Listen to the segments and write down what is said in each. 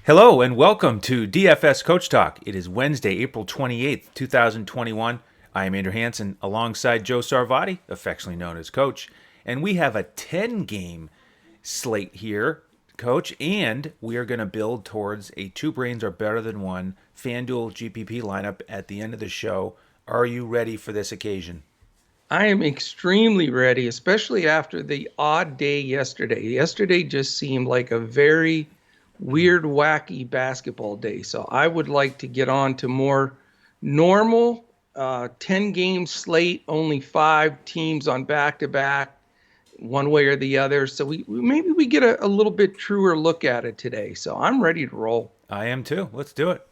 Hello and welcome to DFS Coach Talk. It is Wednesday, April 28th, 2021. I am Andrew Hansen alongside Joe Sarvati, affectionately known as Coach, and we have a 10-game slate here, Coach, and we are going to build towards a two brains are better than one FanDuel GPP lineup at the end of the show. Are you ready for this occasion? I am extremely ready, especially after the odd day yesterday. Yesterday just seemed like a very weird, wacky basketball day. So I would like to get on to more normal 10-game slate, only 5 teams on back-to-back, one way or the other. So maybe we get a little bit truer look at it today. So I'm ready to roll. I am too. Let's do it.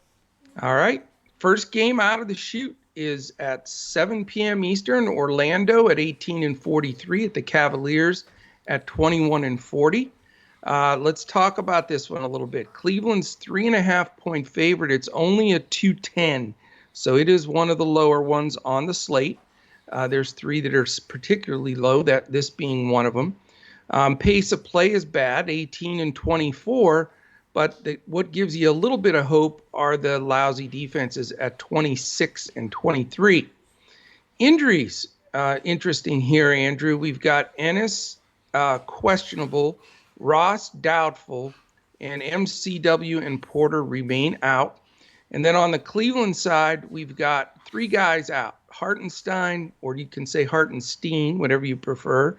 All right. First game out of the chute is at 7 p.m. Eastern. Orlando at 18-43 at the Cavaliers at 21-40. Let's talk about this one a little bit. Cleveland's 3.5-point favorite. It's only a 210, so it is one of the lower ones on the slate. There's 3 that are particularly low, that this being one of them. Pace of play is bad, 18-24. But what gives you a little bit of hope are the lousy defenses at 26-23. Injuries, interesting here, Andrew. We've got Ennis questionable, Ross doubtful, and MCW and Porter remain out. And then on the Cleveland side, we've got 3 guys out. Hartenstein, or you can say Hartenstein, whatever you prefer.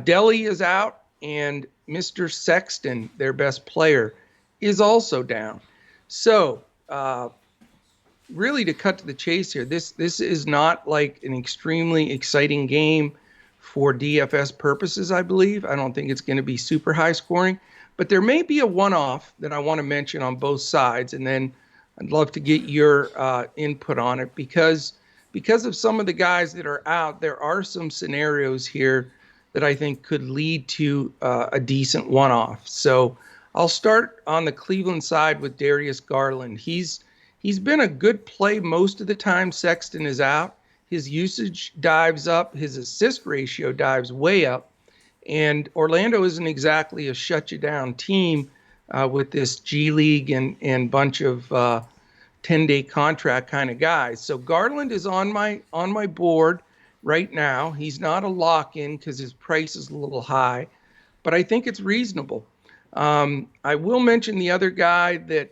Delhi is out, and Mr. Sexton, their best player, is also down. So really, to cut to the chase here, this is not like an extremely exciting game for DFS purposes, I believe. I don't think it's going to be super high scoring, but there may be a one-off that I want to mention on both sides, and then I'd love to get your input on it because of some of the guys that are out, there are some scenarios here that I think could lead to a decent one-off. So I'll start on the Cleveland side with Darius Garland. He's been a good play most of the time Sexton is out. His usage dives up. His assist ratio dives way up. And Orlando isn't exactly a shut-you-down team with this G League and bunch of 10-day contract kind of guys. So Garland is on my board right now. He's not a lock-in because his price is a little high, but I think it's reasonable. I will mention the other guy that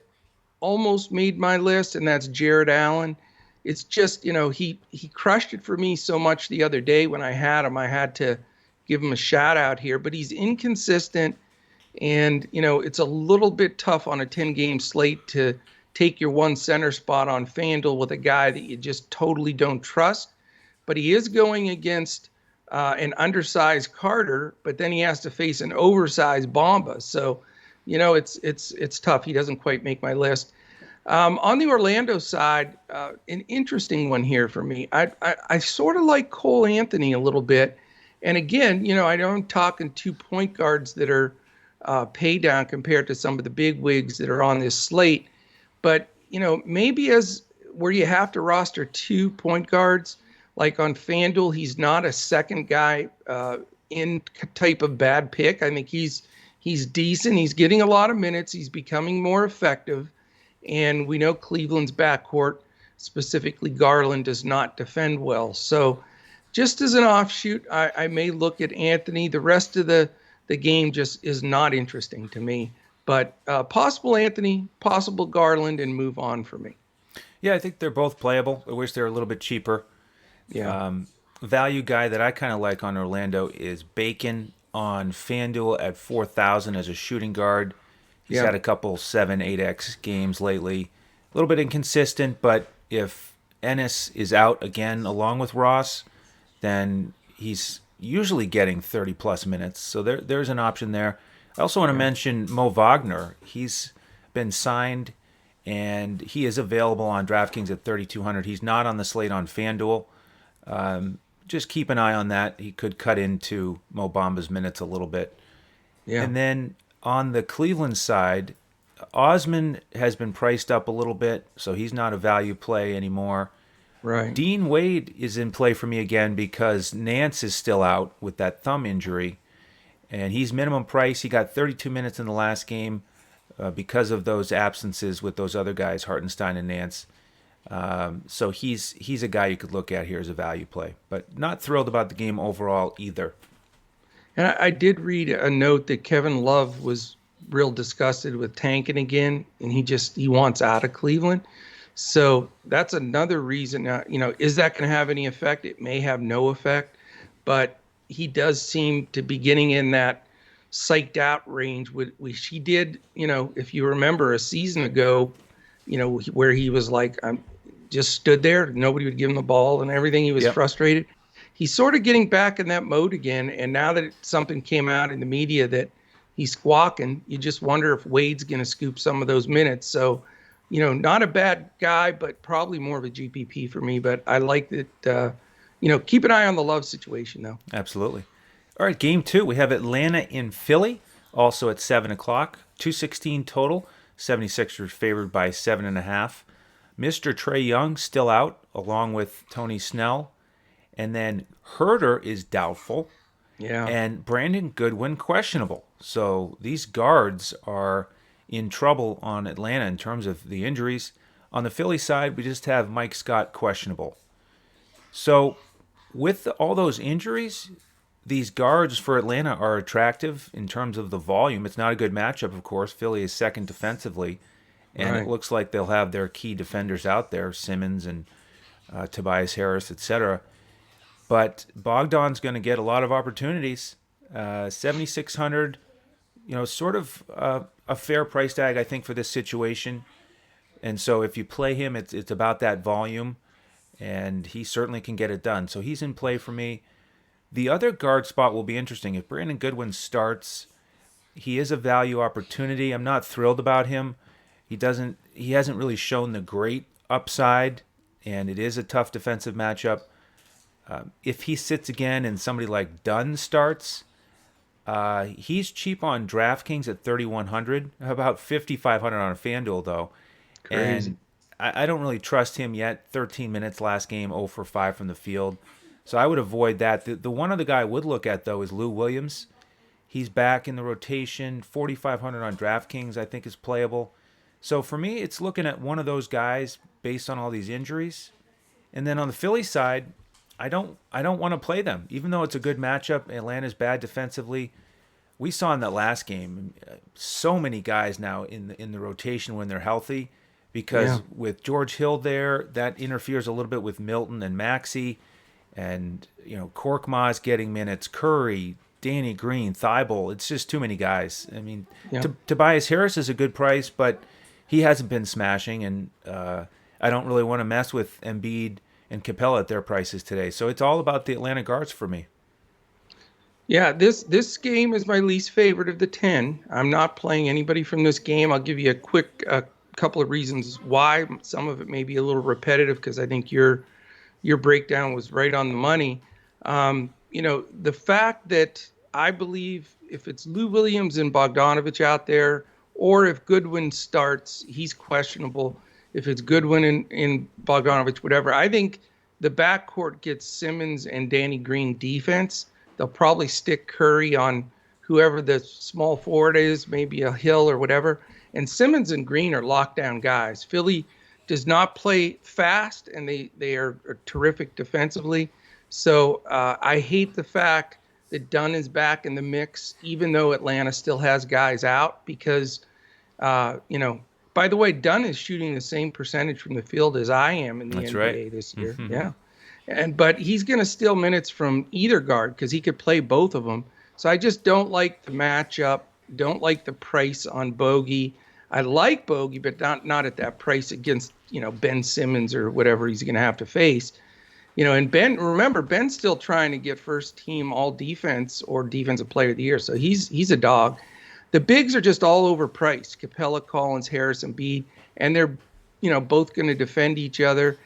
almost made my list, and that's Jared Allen. It's just, he crushed it for me so much the other day when I had him. I had to give him a shout out here, but he's inconsistent, and, it's a little bit tough on a 10-game slate to take your one center spot on FanDuel with a guy that you just totally don't trust. But he is going against an undersized Carter, but then he has to face an oversized Bamba. So, it's tough. He doesn't quite make my list. On the Orlando side, an interesting one here for me. I sort of like Cole Anthony a little bit. And again, I know I'm talking 2 point guards that are pay down compared to some of the big wigs that are on this slate. But, maybe as where you have to roster 2 point guards, like on FanDuel, he's not a second guy in type of bad pick. I think he's decent. He's getting a lot of minutes. He's becoming more effective. And we know Cleveland's backcourt, specifically Garland, does not defend well. So just as an offshoot, I may look at Anthony. The rest of the game just is not interesting to me. But possible Anthony, possible Garland, and move on for me. Yeah, I think they're both playable. I wish they're a little bit cheaper. Yeah. Value guy that I kind of like on Orlando is Bacon on FanDuel at 4,000 as a shooting guard. He's had a couple 7, 8x games lately. A little bit inconsistent, but if Ennis is out again along with Ross, then he's usually getting 30-plus minutes. So there's an option there. I also want to mention Mo Wagner. He's been signed, and he is available on DraftKings at 3,200. He's not on the slate on FanDuel. Just keep an eye on that. He could cut into Mo Bamba's minutes a little bit. Yeah. And then on the Cleveland side, Osman has been priced up a little bit, so he's not a value play anymore. Right. Dean Wade is in play for me again because Nance is still out with that thumb injury, and he's minimum price. He got 32 minutes in the last game. because of those absences with those other guys, Hartenstein and Nance. So he's a guy you could look at here as a value play, but not thrilled about the game overall either. And I did read a note that Kevin Love was real disgusted with tanking again, and he wants out of Cleveland. So that's another reason. Is that going to have any effect? It may have no effect, but he does seem to be getting in that psyched out range, which he did. If you remember a season ago, where he was like, I'm just stood there, nobody would give him the ball and everything. He was Yep. frustrated. He's sort of getting back in that mode again. And now that something came out in the media that he's squawking, you just wonder if Wade's going to scoop some of those minutes. So, not a bad guy, but probably more of a GPP for me. But I like that, keep an eye on the Love situation, though. Absolutely. All right, game 2. We have Atlanta in Philly, also at 7 o'clock. 216 total. 76ers favored by 7.5. Mr. Trae Young still out, along with Tony Snell. And then Herter is doubtful. Yeah. And Brandon Goodwin questionable. So these guards are in trouble on Atlanta in terms of the injuries. On the Philly side, we just have Mike Scott questionable. So with all those injuries, these guards for Atlanta are attractive in terms of the volume. It's not a good matchup, of course. Philly is second defensively. And Right. it looks like they'll have their key defenders out there, Simmons and Tobias Harris, etc. But Bogdan's going to get a lot of opportunities. 7,600, sort of a fair price tag, I think, for this situation. And so if you play him, it's about that volume, and he certainly can get it done. So he's in play for me. The other guard spot will be interesting. If Brandon Goodwin starts, he is a value opportunity. I'm not thrilled about him. He hasn't really shown the great upside, and it is a tough defensive matchup. If he sits again and somebody like Dunn starts, he's cheap on DraftKings at 3,100, about 5,500 on a FanDuel though. Crazy. And I don't really trust him yet. 13 minutes last game, 0 for 5 from the field. So I would avoid that. The one other guy I would look at though is Lou Williams. He's back in the rotation. 4,500 on DraftKings I think is playable. So for me, it's looking at one of those guys based on all these injuries. And then on the Philly side, I don't want to play them, even though it's a good matchup. Atlanta's bad defensively. We saw in that last game so many guys now in the rotation when they're healthy, because with George Hill there, that interferes a little bit with Milton and Maxey, and Korkmaz getting minutes, Curry, Danny Green, Thibault. It's just too many guys. I mean, Tobias Harris is a good price, but he hasn't been smashing, and I don't really want to mess with Embiid and Capella at their prices today. So it's all about the Atlanta guards for me. Yeah, this game is my least favorite of the 10. I'm not playing anybody from this game. I'll give you a quick couple of reasons why. Some of it may be a little repetitive because I think your breakdown was right on the money. The fact that I believe if it's Lou Williams and Bogdanovich out there, or if Goodwin starts, he's questionable. If it's Goodwin and Bogdanovich, whatever, I think the backcourt gets Simmons and Danny Green defense. They'll probably stick Curry on whoever the small forward is, maybe a Hill or whatever. And Simmons and Green are lockdown guys. Philly does not play fast, and they are terrific defensively. So I hate the fact that Dunn is back in the mix, even though Atlanta still has guys out, because, by the way, Dunn is shooting the same percentage from the field as I am in the NBA this year. Mm-hmm. Yeah. But he's going to steal minutes from either guard because he could play both of them. So I just don't like the matchup, don't like the price on Bogey. I like Bogey, but not at that price against, Ben Simmons or whatever he's going to have to face. And Ben's still trying to get first team all defense or defensive player of the year. So he's a dog. The bigs are just all overpriced. Capella, Collins, Harris, and Embiid, and they're, both going to defend each other.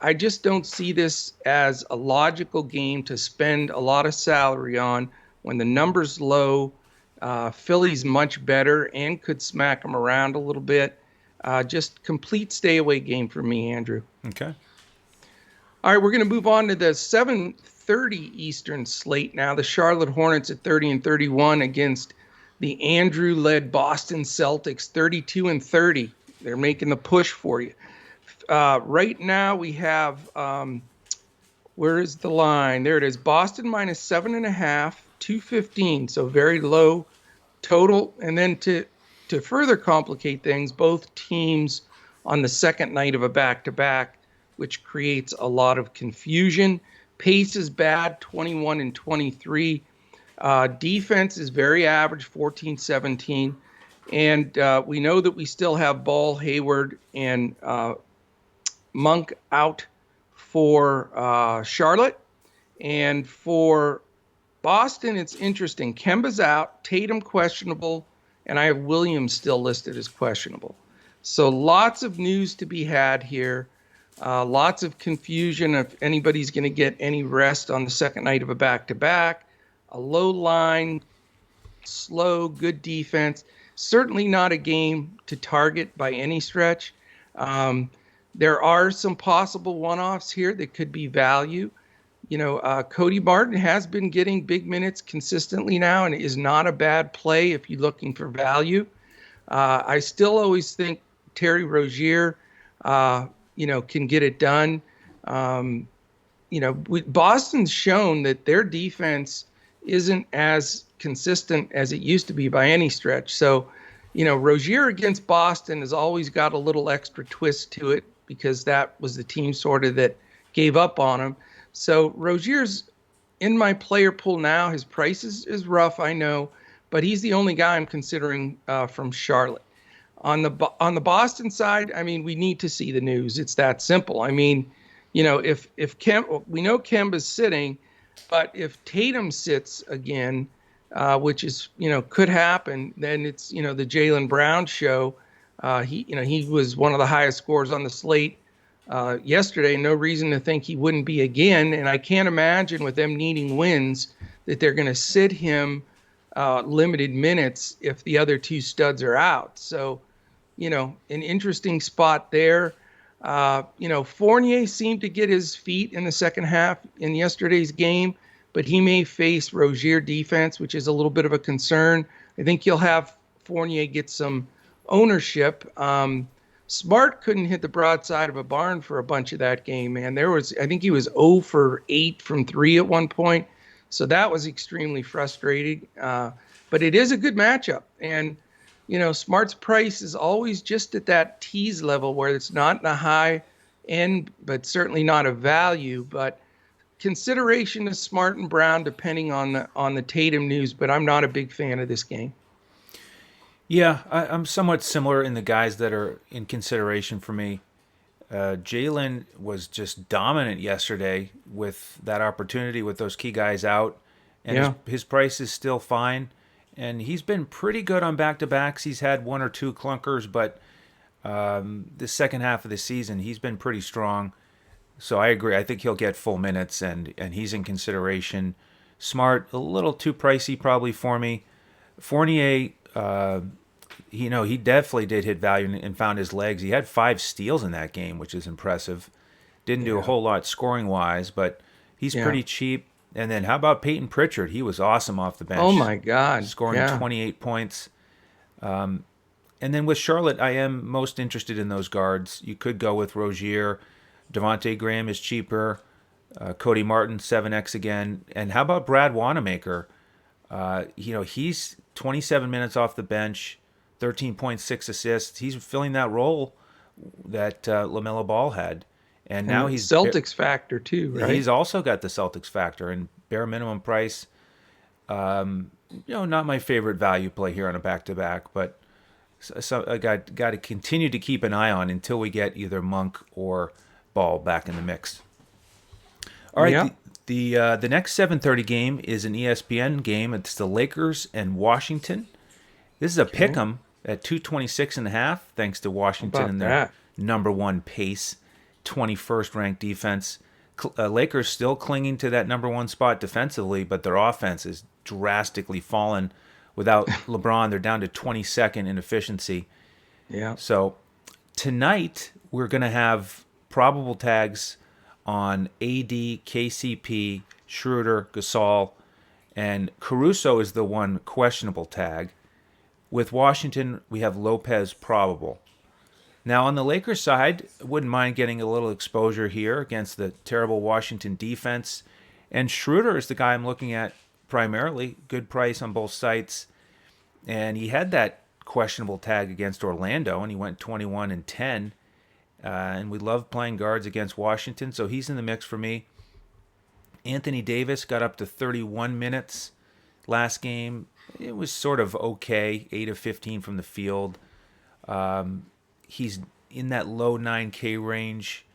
I just don't see this as a logical game to spend a lot of salary on when the number's low. Philly's much better and could smack them around a little bit. Just complete stay away game for me, Andrew. Okay. All right, we're going to move on to the 7:30 Eastern slate now. The Charlotte Hornets at 30-31 against the Andrew-led Boston Celtics, 32-30. They're making the push for you. Right now we have, where is the line? There it is. Boston minus 7.5, 215. So very low total. And then to further complicate things, both teams on the second night of a back-to-back, which creates a lot of confusion. Pace is bad, 21-23. Defense is very average, 14-17. And we know that we still have Ball, Hayward, and Monk out for Charlotte. And for Boston, it's interesting. Kemba's out, Tatum questionable, and I have Williams still listed as questionable. So lots of news to be had here. Lots of confusion if anybody's going to get any rest on the second night of a back-to-back. A low line, slow, good defense. Certainly not a game to target by any stretch. There are some possible one-offs here that could be value. Cody Martin has been getting big minutes consistently now and is not a bad play if you're looking for value. I still always think Terry Rozier, can get it done. Boston's shown that their defense isn't as consistent as it used to be by any stretch. So, Rozier against Boston has always got a little extra twist to it because that was the team sort of that gave up on him. So Rozier's in my player pool now. His price is rough, I know, but he's the only guy I'm considering from Charlotte. On the Boston side, I mean, we need to see the news. It's that simple. I mean, if we know Kemba's sitting, but if Tatum sits again, which is could happen, then it's the Jaylen Brown show. He was one of the highest scorers on the slate yesterday. No reason to think he wouldn't be again. And I can't imagine with them needing wins that they're going to sit him limited minutes if the other two studs are out. So, an interesting spot there. Fournier seemed to get his feet in the second half in yesterday's game, but he may face Rozier defense, which is a little bit of a concern. I think you'll have Fournier get some ownership. Smart couldn't hit the broadside of a barn for a bunch of that game, man. I think he was 0 for 8 from 3 at one point. So that was extremely frustrating. But it is a good matchup. And, Smart's price is always just at that tease level where it's not in a high end, but certainly not a value. But consideration is Smart and Brown depending on the Tatum news, but I'm not a big fan of this game. Yeah, I'm somewhat similar in the guys that are in consideration for me. Jaylen was just dominant yesterday with that opportunity with those key guys out, and his price is still fine. And he's been pretty good on back-to-backs. He's had one or two clunkers, but the second half of the season, he's been pretty strong. So I agree. I think he'll get full minutes, and he's in consideration. Smart, a little too pricey probably for me. Fournier, he definitely did hit value and found his legs. He had 5 steals in that game, which is impressive. Didn't do a whole lot scoring-wise, but he's pretty cheap. And then how about Peyton Pritchard? He was awesome off the bench. Oh, my God. Scoring 28 points. And then with Charlotte, I am most interested in those guards. You could go with Rozier. Devontae Graham is cheaper. Cody Martin, 7X again. And how about Brad Wanamaker? He's 27 minutes off the bench, 13.6 assists. He's filling that role that LaMelo Ball had. And now he's Celtics factor too, right? He's also got the Celtics factor and bare minimum price. Not my favorite value play here on a back-to-back, but so I got to continue to keep an eye on until we get either Monk or Ball back in the mix. All right, the next 7:30 game is an ESPN game. It's the Lakers and Washington. This is a pick'em at 226.5, thanks to Washington and their number one pace. 21st ranked defense. Lakers still clinging to that number one spot defensively, but their offense is drastically fallen. Without LeBron, they're down to 22nd in efficiency. Yeah. So tonight we're going to have probable tags on AD, KCP, Schroeder, Gasol, and Caruso is the one questionable tag. With Washington, we have Lopez probable. Now, on the Lakers side, I wouldn't mind getting a little exposure here against the terrible Washington defense. And Schroeder is the guy I'm looking at primarily. Good price on both sites. And he had that questionable tag against Orlando, and he went 21-10. And we love playing guards against Washington, so he's in the mix for me. Anthony Davis got up to 31 minutes last game. It was sort of okay, 8 of 15 from the field. He's in that low 9K range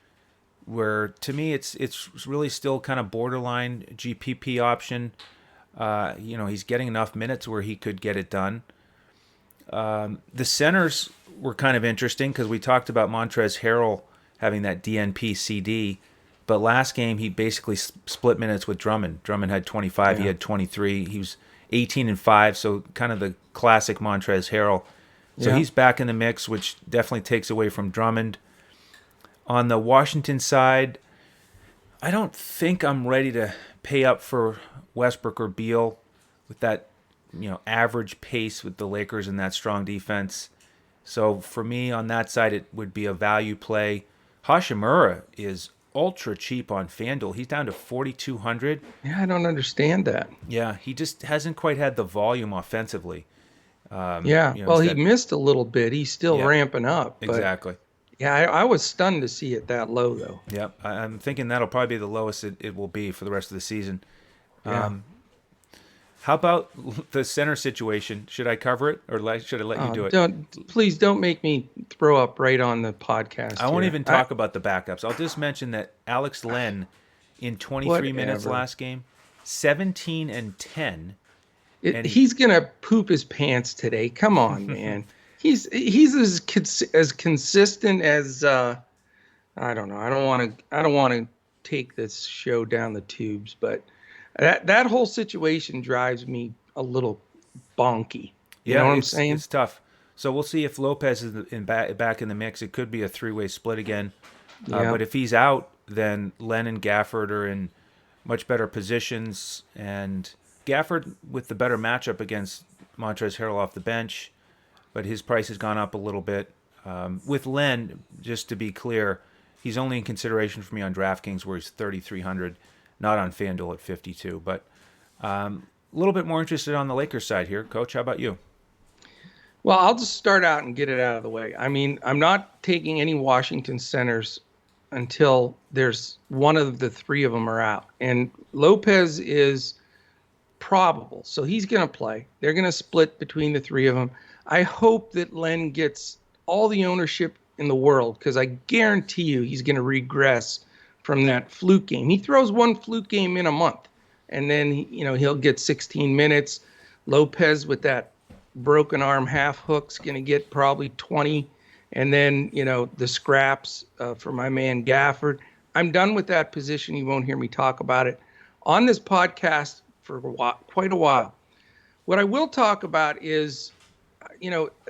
where, to me, it's really still kind of borderline GPP option. He's getting enough minutes where he could get it done. The centers were kind of interesting because we talked about Montrezl Harrell having that DNP CD, but last game he basically split minutes with Drummond. Drummond had 25, he had 23. He was 18-5, so kind of the classic Montrezl Harrell. So he's back in the mix, which definitely takes away from Drummond. On the Washington side, I don't think I'm ready to pay up for Westbrook or Beal with that, average pace with the Lakers and that strong defense. So for me on that side, it would be a value play. Hashimura is ultra cheap on FanDuel. He's down to 4,200. Yeah, I don't understand that. Yeah, he just hasn't quite had the volume offensively. He missed a little bit. He's still ramping up. But exactly. Yeah, I was stunned to see it that low, though. Yep, I'm thinking that'll probably be the lowest it will be for the rest of the season. Yeah. How about the center situation? Should I cover it, or should I let you do it? Please don't make me throw up right on the podcast. I won't even talk about the backups. I'll just mention that Alex Len, in 23 minutes last game, 17-10. He's gonna poop his pants today. Come on, man. He's as consistent as I don't know. I don't want to take this show down the tubes, but that whole situation drives me a little bonky. You know what I'm saying? It's tough. So we'll see if Lopez is back in the mix. It could be a three-way split again. But if he's out, then Len and Gafford are in much better positions, and Gafford with the better matchup against Montrezl Harrell off the bench, but his price has gone up a little bit. With Len, just to be clear, he's only in consideration for me on DraftKings where he's 3,300, not on FanDuel at 52. But a little bit more interested on the Lakers side here. Coach, how about you? Well, I'll just start out and get it out of the way. I mean, I'm not taking any Washington centers until there's one of the three of them are out. And Lopez is probable, so he's going to play. They're going to split between the three of them. I hope that Len gets all the ownership in the world, because I guarantee you he's going to regress from that fluke game. He throws one fluke game in a month, and then he'll get 16 minutes. Lopez with that broken arm half hook's going to get probably 20, and then the scraps for my man Gafford. I'm done with that position. You won't hear me talk about it on this podcast for quite a while. What I will talk about is,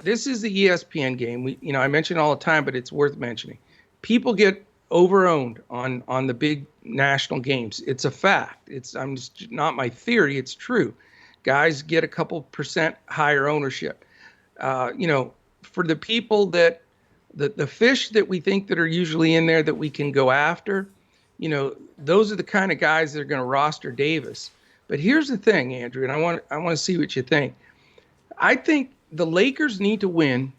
this is the ESPN game. I mention all the time, but it's worth mentioning. People get over-owned on the big national games. It's a fact. It's not my theory. It's true. Guys get a couple percent higher ownership. For the people that the fish that we think that are usually in there that we can go after, those are the kind of guys that are going to roster Davis. But here's the thing, Andrew, and I want to see what you think. I think the Lakers need to win.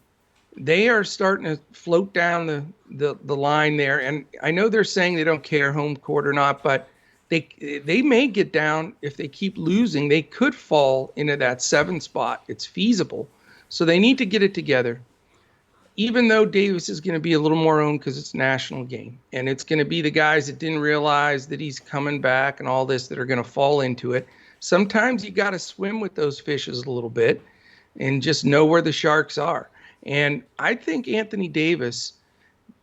They are starting to float down the line there, and I know they're saying they don't care home court or not, but they may get down if they keep losing. They could fall into that 7 spot. It's feasible, so they need to get it together. Even though Davis is going to be a little more owned because it's a national game, and it's going to be the guys that didn't realize that he's coming back and all this that are going to fall into it. Sometimes you got to swim with those fishes a little bit and just know where the sharks are. And I think Anthony Davis,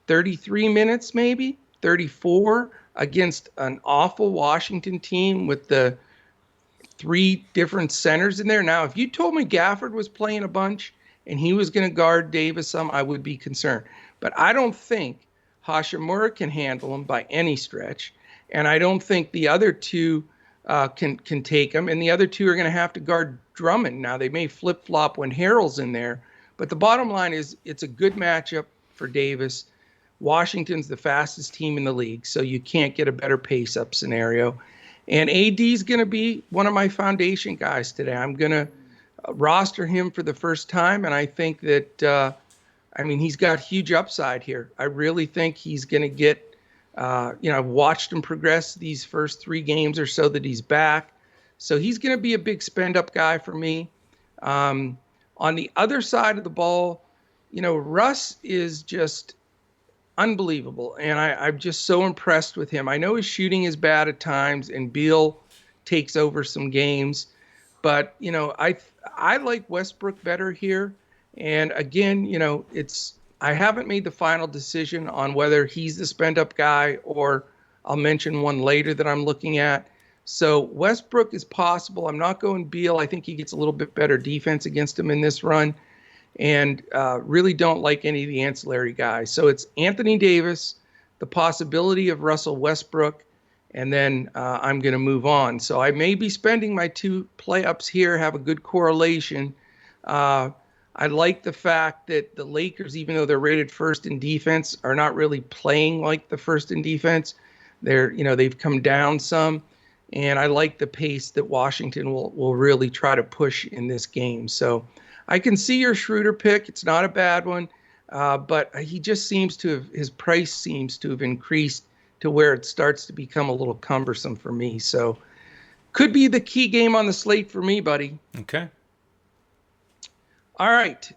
33 minutes maybe, 34 against an awful Washington team with the 3 different centers in there. Now, if you told me Gafford was playing a bunch and he was going to guard Davis some, I would be concerned. But I don't think Hashimura can handle him by any stretch. And I don't think the other 2 can take him, and the other two are going to have to guard Drummond. Now they may flip flop when Harrell's in there, but the bottom line is it's a good matchup for Davis. Washington's the fastest team in the league, so you can't get a better pace up scenario. And AD is going to be one of my foundation guys today. I'm going to roster him for the first time, and I think that he's got huge upside here. I really think he's going to get. I've watched him progress these first 3 games or so that he's back. So he's going to be a big spend-up guy for me. On the other side of the ball, Russ is just unbelievable. And I'm just so impressed with him. I know his shooting is bad at times, and Beal takes over some games. But, I like Westbrook better here. And again, I haven't made the final decision on whether he's the spend-up guy, or I'll mention one later that I'm looking at. So Westbrook is possible. I'm not going Beal. I think he gets a little bit better defense against him in this run, and really don't like any of the ancillary guys. So it's Anthony Davis, the possibility of Russell Westbrook, and then I'm going to move on. So I may be spending my 2 play-ups here, have a good correlation. I like the fact that the Lakers, even though they're rated first in defense, are not really playing like the first in defense. They've come down some, and I like the pace that Washington will really try to push in this game. So I can see your Schroeder pick. It's not a bad one, but he just his price seems to have increased to where it starts to become a little cumbersome for me. So could be the key game on the slate for me, buddy. Okay. All right.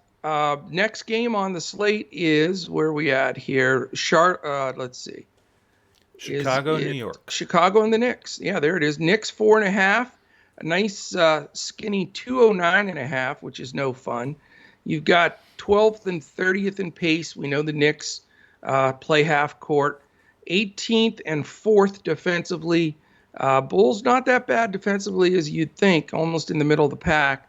Next game on the slate is where we at here. Let's see. Chicago, New York. Chicago and the Knicks. Yeah, there it is. Knicks 4.5. A nice skinny 209.5, which is no fun. You've got 12th and 30th in pace. We know the Knicks play half court. 18th and 4th defensively. Bulls not that bad defensively as you'd think, almost in the middle of the pack.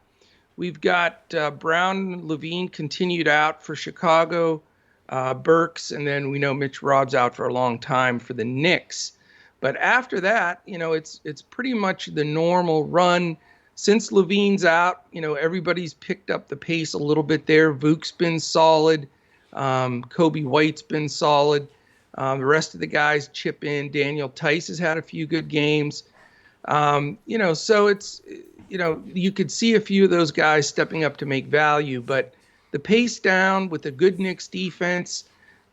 We've got Brown and Levine continued out for Chicago, Burks, and then we know Mitch Rob's out for a long time for the Knicks. But after that, it's pretty much the normal run. Since Levine's out, everybody's picked up the pace a little bit there. Vuk's been solid. Kobe White's been solid. The rest of the guys chip in. Daniel Tice has had a few good games. So it's, you could see a few of those guys stepping up to make value, but the pace down with a good Knicks defense,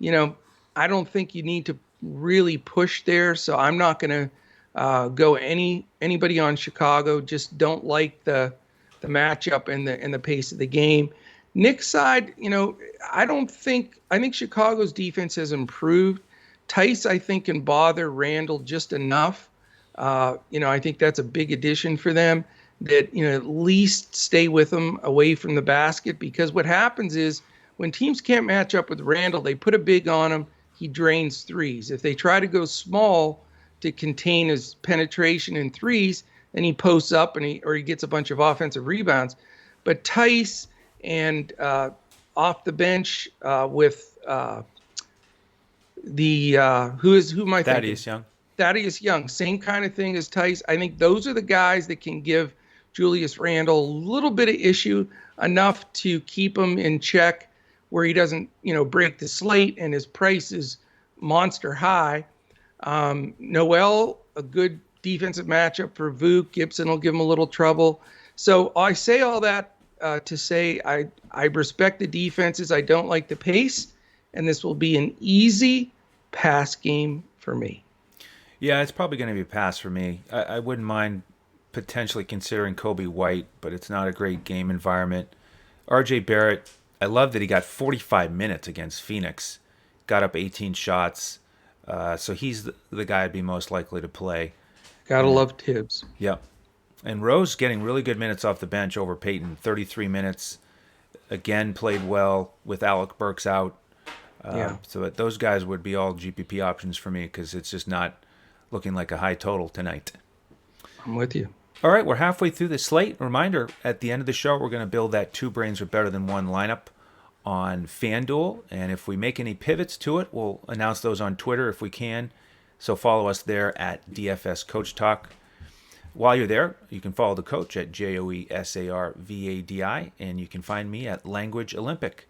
I don't think you need to really push there. So I'm not going to go anybody on Chicago. Just don't like the matchup and the pace of the game. Knicks side, I think Chicago's defense has improved. Tice, I think, can bother Randall just enough. I think that's a big addition for them, that, at least stay with them away from the basket, because what happens is when teams can't match up with Randall, they put a big on him. He drains threes. If they try to go small to contain his penetration in threes, then he posts up and he gets a bunch of offensive rebounds. But Tice and off the bench with who am I thinking? Thaddeus Young. Thaddeus Young, same kind of thing as Tice. I think those are the guys that can give Julius Randle a little bit of issue, enough to keep him in check where he doesn't, break the slate and his price is monster high. Noel, a good defensive matchup for Vuk. Gibson will give him a little trouble. So I say all that to say I respect the defenses. I don't like the pace, and this will be an easy pass game for me. Yeah, it's probably going to be a pass for me. I wouldn't mind potentially considering Kobe White, but it's not a great game environment. RJ Barrett, I love that he got 45 minutes against Phoenix, got up 18 shots. So he's the guy I'd be most likely to play. Gotta love Tibbs. Yep. And Rose getting really good minutes off the bench over Peyton, 33 minutes. Again, played well with Alec Burks out. So those guys would be all GPP options for me, because it's just not looking like a high total tonight. I'm with you. All right, we're halfway through the slate. Reminder, at the end of the show, we're going to build that 2 brains are better than 1 lineup on FanDuel. And if we make any pivots to it, we'll announce those on Twitter if we can. So follow us there at DFS CoachTalk. while you're there, you can follow the coach at JoeSarvadi, and you can find me at Language Olympic.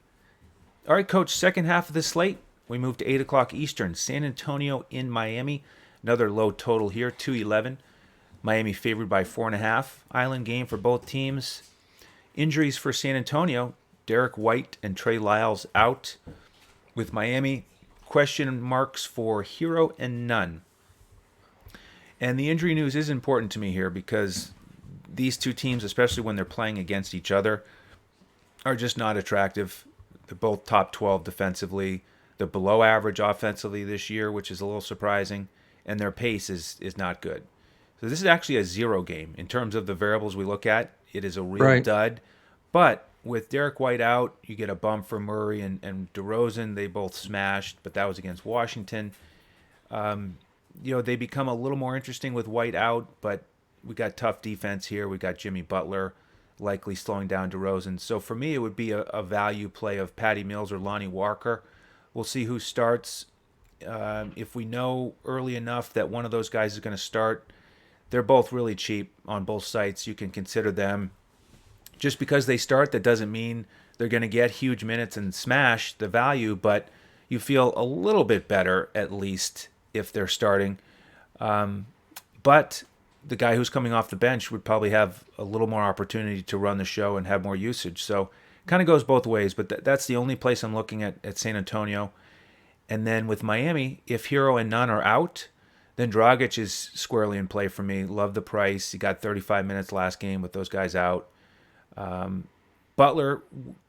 All right, Coach, second half of the slate, we moved to 8 o'clock Eastern. San Antonio in Miami. Another low total here, 211. Miami favored by 4.5. Island game for both teams. Injuries for San Antonio. Derek White and Trey Lyles out. With Miami, question marks for Hero and Nunn. And the injury news is important to me here because these two teams, especially when they're playing against each other, are just not attractive. They're both top 12 defensively. They're below average offensively this year, which is a little surprising. And their pace is not good. So this is actually a zero game. In terms of the variables we look at, it is a real dud. But with Derek White out, you get a bump for Murray and DeRozan. They both smashed, but that was against Washington. They become a little more interesting with White out, but we got tough defense here. We got Jimmy Butler likely slowing down DeRozan. So for me, it would be a value play of Patty Mills or Lonnie Walker. We'll see who starts. If we know early enough that one of those guys is going to start, they're both really cheap on both sites. You can consider them. Just because they start, that doesn't mean they're going to get huge minutes and smash the value, but you feel a little bit better at least if they're starting. But the guy who's coming off the bench would probably have a little more opportunity to run the show and have more usage. So kind of goes both ways, but that's the only place I'm looking at San Antonio. And then with Miami, if Hero and Nunn are out, then Dragic is squarely in play for me. Love the price. He got 35 minutes last game with those guys out. Butler,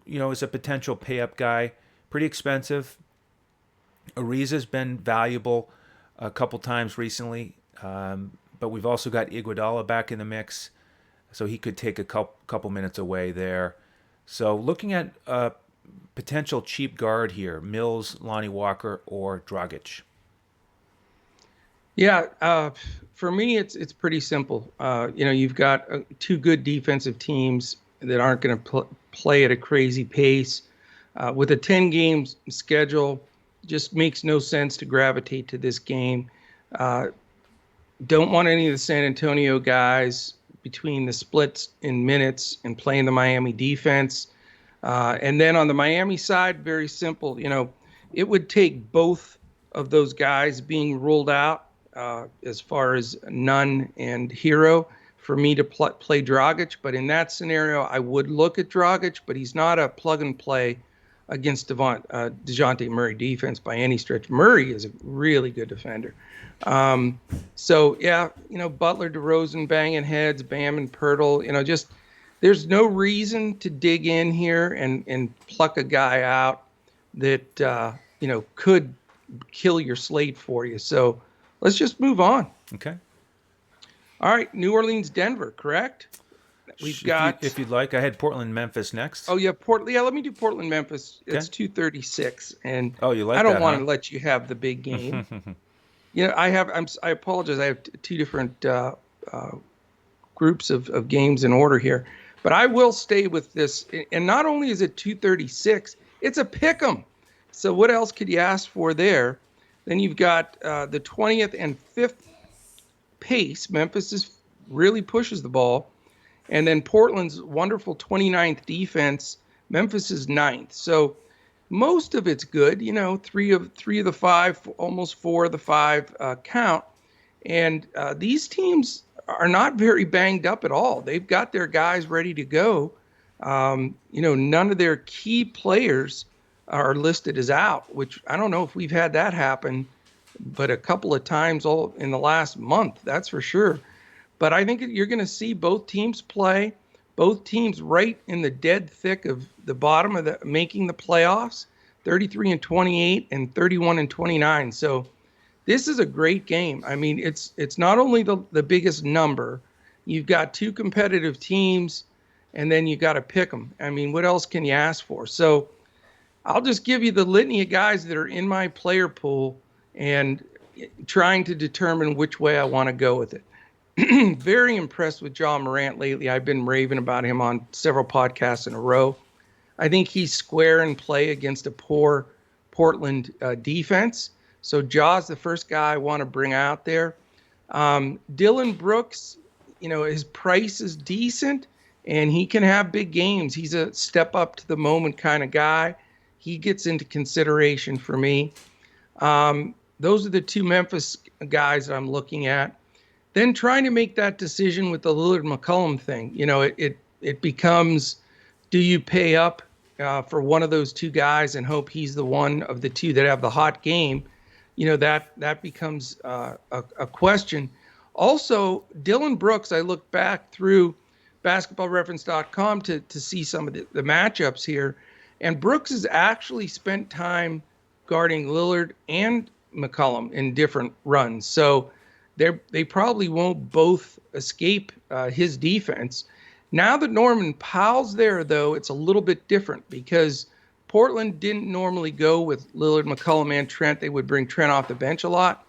is a potential pay-up guy. Pretty expensive. Ariza's been valuable a couple times recently. But we've also got Iguodala back in the mix, so he could take a couple minutes away there. So looking at a potential cheap guard here, Mills, Lonnie Walker, or Dragic. Yeah, for me, it's pretty simple. You've got two good defensive teams that aren't going to play at a crazy pace. With a 10-game schedule, just makes no sense to gravitate to this game. Don't want any of the San Antonio guys between the splits in minutes and playing the Miami defense. And then on the Miami side, very simple. It would take both of those guys being ruled out as far as Nunn and Hero for me to play Dragic. But in that scenario, I would look at Dragic, but he's not a plug and play against DeJounte Murray defense by any stretch. Murray is a really good defender. Butler, DeRozan banging heads, Bam and Pirtle, there's no reason to dig in here and pluck a guy out that, could kill your slate for you. So let's just move on. Okay. All right. New Orleans, Denver, correct? We've got. If you'd like, I had Portland, Memphis next. Oh yeah, Portland. Yeah, let me do Portland, Memphis. Okay. It's 236, and you like I don't that, want to let you have the big game. I apologize. I have two different groups of games in order here, but I will stay with this. And not only is it 236, it's a pick 'em. So what else could you ask for there? Then you've got the 20th and 5th pace. Memphis really pushes the ball. And then Portland's wonderful 29th defense. Memphis is 9th. So most of it's good. Three of the 5, almost 4 of the 5 count. And these teams are not very banged up at all. They've got their guys ready to go. None of their key players are listed as out, which I don't know if we've had that happen, but a couple of times all in the last month, that's for sure. But I think you're going to see both teams play, both teams right in the dead thick of the bottom of making the playoffs, 33-28 and 31-29. So this is a great game. I mean, it's not only the biggest number, you've got two competitive teams, and then you got to pick them. I mean, what else can you ask for? So I'll just give you the litany of guys that are in my player pool and trying to determine which way I want to go with it. Very impressed with Ja Morant lately. I've been raving about him on several podcasts in a row. I think he's square in play against a poor Portland defense. So Ja's the first guy I want to bring out there. Dylan Brooks, his price is decent and he can have big games. He's a step up to the moment kind of guy. He gets into consideration for me. Those are the two Memphis guys that I'm looking at. Then trying to make that decision with the Lillard McCollum thing, it becomes, do you pay up for one of those two guys and hope he's the one of the two that have the hot game? That becomes a question. Also, Dylan Brooks, I look back through basketballreference.com to see some of the matchups here, and Brooks has actually spent time guarding Lillard and McCollum in different runs. So they probably won't both escape his defense. Now that Norman Powell's there, though, it's a little bit different because Portland didn't normally go with Lillard, McCollum, and Trent. They would bring Trent off the bench a lot.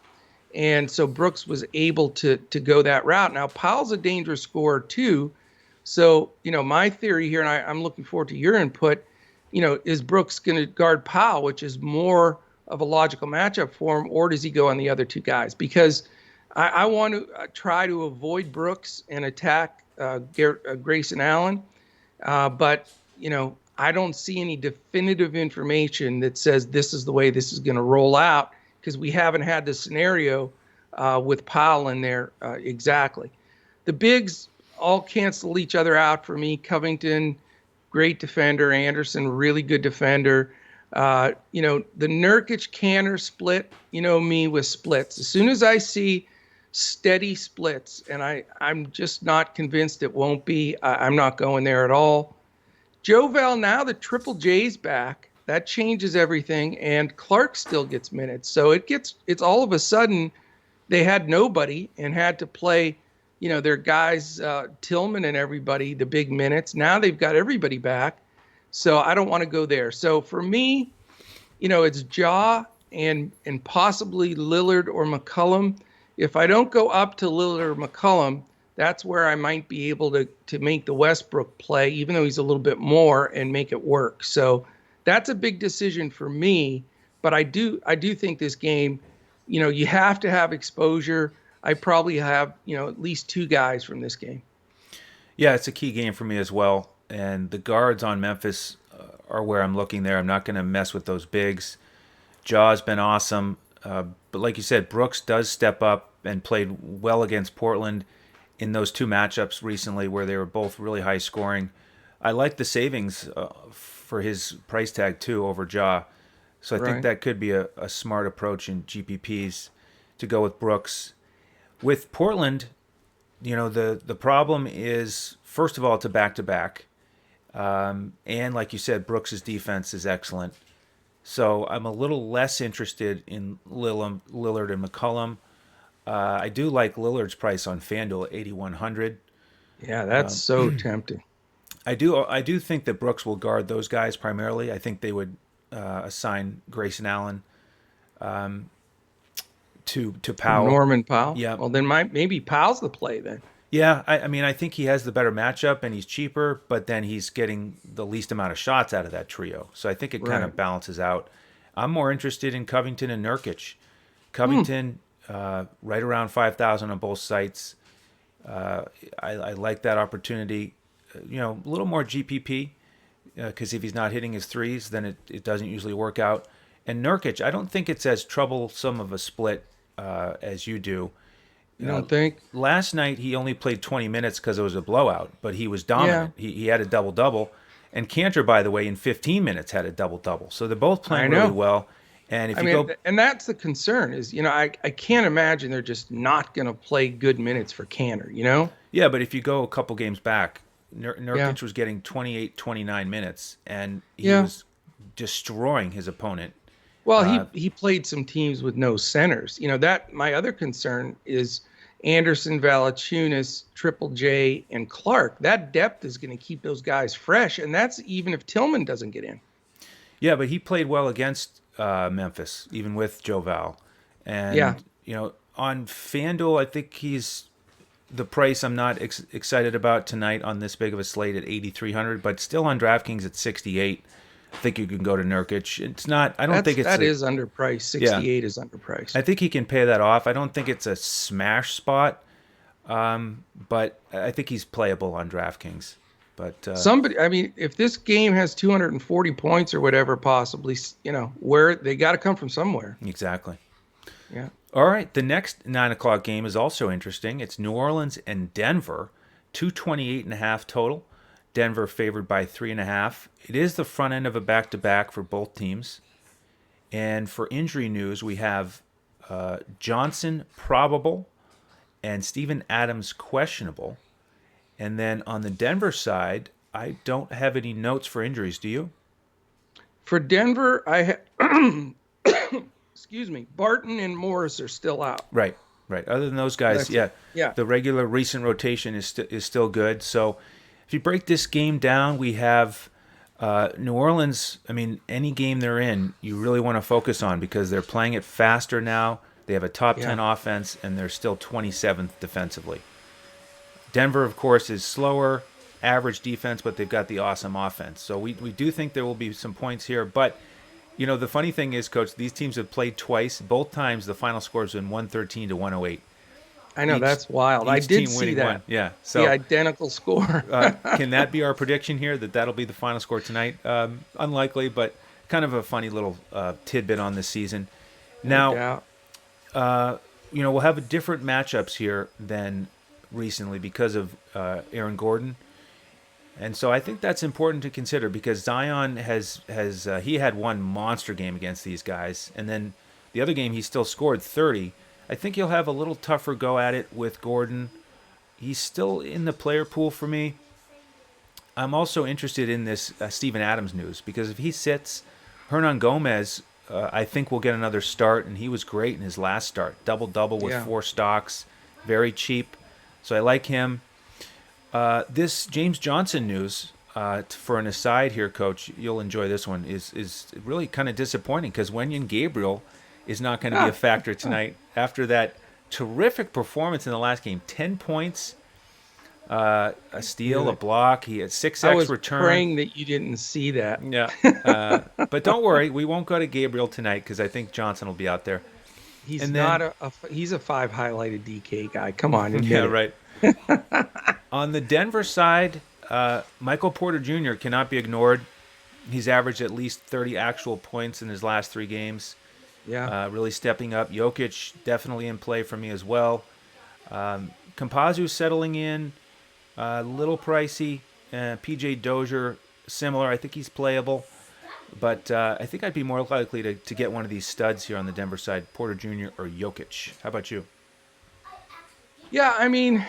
And so Brooks was able to go that route. Now, Powell's a dangerous scorer, too. So, my theory here, and I'm looking forward to your input, is Brooks going to guard Powell, which is more of a logical matchup for him, or does he go on the other two guys? Because I want to try to avoid Brooks and attack Grayson Allen. But, I don't see any definitive information that says this is the way this is going to roll out because we haven't had the scenario with Powell in there exactly. The bigs all cancel each other out for me. Covington, great defender. Anderson, really good defender. The Nurkic-Kanter split, me with splits. As soon as I see steady splits, and I'm just not convinced it won't be, I'm not going there at all. Jovel, now the Triple J's back, that changes everything, and Clark still gets minutes. So it's all of a sudden they had nobody and had to play, their guys, Tillman and everybody, the big minutes. Now they've got everybody back. So I don't want to go there. So for me, it's Ja and possibly Lillard or McCollum. If I don't go up to Lillard or McCollum, that's where I might be able to make the Westbrook play, even though he's a little bit more, and make it work. So that's a big decision for me. But I do think this game, you have to have exposure. I probably have, at least two guys from this game. Yeah, it's a key game for me as well. And the guards on Memphis are where I'm looking there. I'm not going to mess with those bigs. Jaw's been awesome. But like you said, Brooks does step up and played well against Portland in those two matchups recently where they were both really high scoring. I like the savings for his price tag too over Ja. So I think that could be a smart approach in GPPs to go with Brooks. With Portland, the problem is, first of all, it's a back-to-back. And like you said, Brooks' defense is excellent. So I'm a little less interested in Lillard and McCollum. I do like Lillard's price on FanDuel at 8,100. Yeah, that's so tempting. I do think that Brooks will guard those guys primarily. I think they would assign Grayson Allen to Powell. Norman Powell? Yeah. Well, then maybe Powell's the play then. Yeah, I think he has the better matchup and he's cheaper, but then he's getting the least amount of shots out of that trio. So I think it kind of balances out. I'm more interested in Covington and Nurkic. Covington, right around 5,000 on both sites. I like that opportunity. A little more GPP because if he's not hitting his threes, then it doesn't usually work out. And Nurkic, I don't think it's as troublesome of a split as you do. You don't think? Last night he only played 20 minutes because it was a blowout, but he was dominant. Yeah. He had a double-double. And Kanter, by the way, in 15 minutes had a double-double. So they're both playing really well. And and that's the concern is, I can't imagine they're just not going to play good minutes for Kanter, Yeah, but if you go a couple games back, Nurkic was getting 28, 29 minutes, and he was destroying his opponent. Well, he played some teams with no centers. That my other concern is Anderson, Valanciunas, Triple J, and Clark. That depth is going to keep those guys fresh, and that's even if Tillman doesn't get in. Yeah, but he played well against Memphis, even with Jovel. And, on FanDuel, I think he's the price I'm not excited about tonight on this big of a slate at 8,300, but still on DraftKings at 68. I think you can go to Nurkic. It's not. I don't think that is underpriced. 68 is underpriced. I think he can pay that off. I don't think it's a smash spot. But I think he's playable on DraftKings. But Somebody, I mean, if this game has 240 points or whatever, possibly, where they got to come from somewhere. exactly. Yeah. All right, the next 9 o'clock game is also interesting. It's New Orleans and Denver, 228.5 total. Denver favored by 3.5. It is the front end of a back-to-back for both teams. And for injury news, we have Johnson probable and Steven Adams questionable. And then on the Denver side, I don't have any notes for injuries. Do you? For Denver, excuse me, Barton and Morris are still out. Right, right. Other than those guys, Yeah. the regular recent rotation is still good. So if you break this game down, we have New Orleans. I mean, any game they're in, you really want to focus on because they're playing it faster now. They have a top 10 offense, and they're still 27th defensively. Denver, of course, is slower, average defense, but they've got the awesome offense. So we do think there will be some points here. But, the funny thing is, Coach, these teams have played twice. Both times the final score has been 113 to 108. I know, that's wild. I did see that. One. Yeah. So the identical score. can that be our prediction here, that'll be the final score tonight? Unlikely, but kind of a funny little tidbit on this season. Now, we'll have different matchups here than recently because of Aaron Gordon. And so I think that's important to consider because Zion has he had one monster game against these guys. And then the other game, he still scored 30. I think he'll have a little tougher go at it with Gordon. He's still in the player pool for me. I'm also interested in this Steven Adams news because if he sits, Hernan Gomez, I think will get another start, and he was great in his last start. Double-double with 4 stocks, very cheap. So I like him. This James Johnson news, for an aside here, Coach, you'll enjoy this one, is really kind of disappointing because Wenyen Gabriel is not going to be a factor tonight after that terrific performance in the last game. 10 points, a steal, a block. He had 6x return. I was praying that you didn't see that. Yeah. But don't worry. We won't go to Gabriel tonight because I think Johnson will be out there. He's he's a 5 highlighted DK guy. Come on. Yeah, right. On the Denver side, Michael Porter Jr. cannot be ignored. He's averaged at least 30 actual points in his last 3 games. Yeah. Really stepping up. Jokic definitely in play for me as well. Campazzo settling in. A little pricey. PJ Dozier, similar. I think he's playable. But I think I'd be more likely to get one of these studs here on the Denver side, Porter Jr. or Jokic. How about you? Yeah, I mean,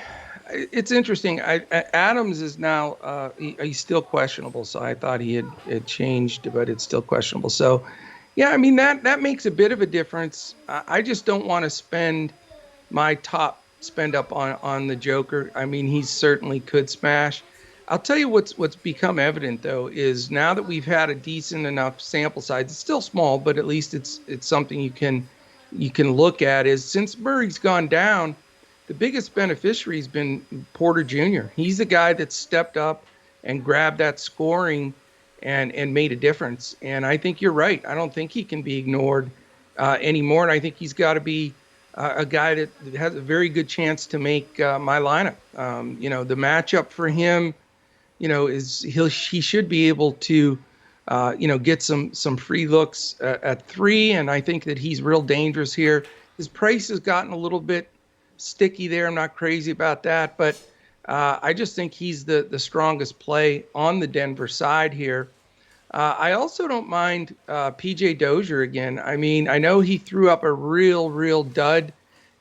it's interesting. Adams is now he's still questionable, so I thought he had changed, but it's still questionable. So, yeah, I mean, that makes a bit of a difference. I just don't want to spend my top spend up on the Joker. I mean, he certainly could smash. I'll tell you what's become evident, though, is now that we've had a decent enough sample size, it's still small, but at least it's something you can look at, is since Murray's gone down, the biggest beneficiary has been Porter Jr. He's the guy that stepped up and grabbed that scoring and made a difference. And I think you're right. I don't think he can be ignored anymore. And I think he's got to be a guy that has a very good chance to make my lineup. The matchup for him, is he should be able to, get some free looks at 3. And I think that he's real dangerous here. His price has gotten a little bit sticky there. I'm not crazy about that, but I just think he's the strongest play on the Denver side here. I also don't mind PJ Dozier again. I mean, I know he threw up a real dud,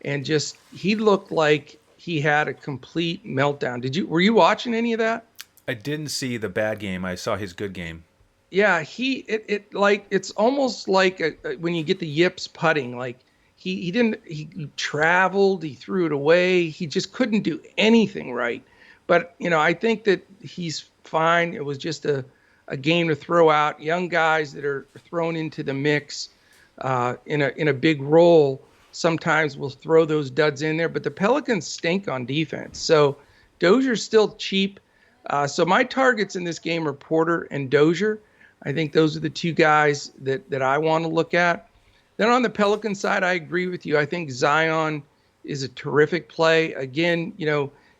and he looked like he had a complete meltdown. Were you watching any of that? I didn't see the bad game. I saw his good game. Yeah, it's almost like when you get the yips putting, like he traveled, he threw it away. He just couldn't do anything right. But, I think that he's fine. It was just a game to throw out. Young guys that are thrown into the mix in a big role sometimes will throw those duds in there. But the Pelicans stink on defense. So Dozier's still cheap. So my targets in this game are Porter and Dozier. I think those are the 2 guys that I want to look at. Then on the Pelican side, I agree with you. I think Zion is a terrific play. Again,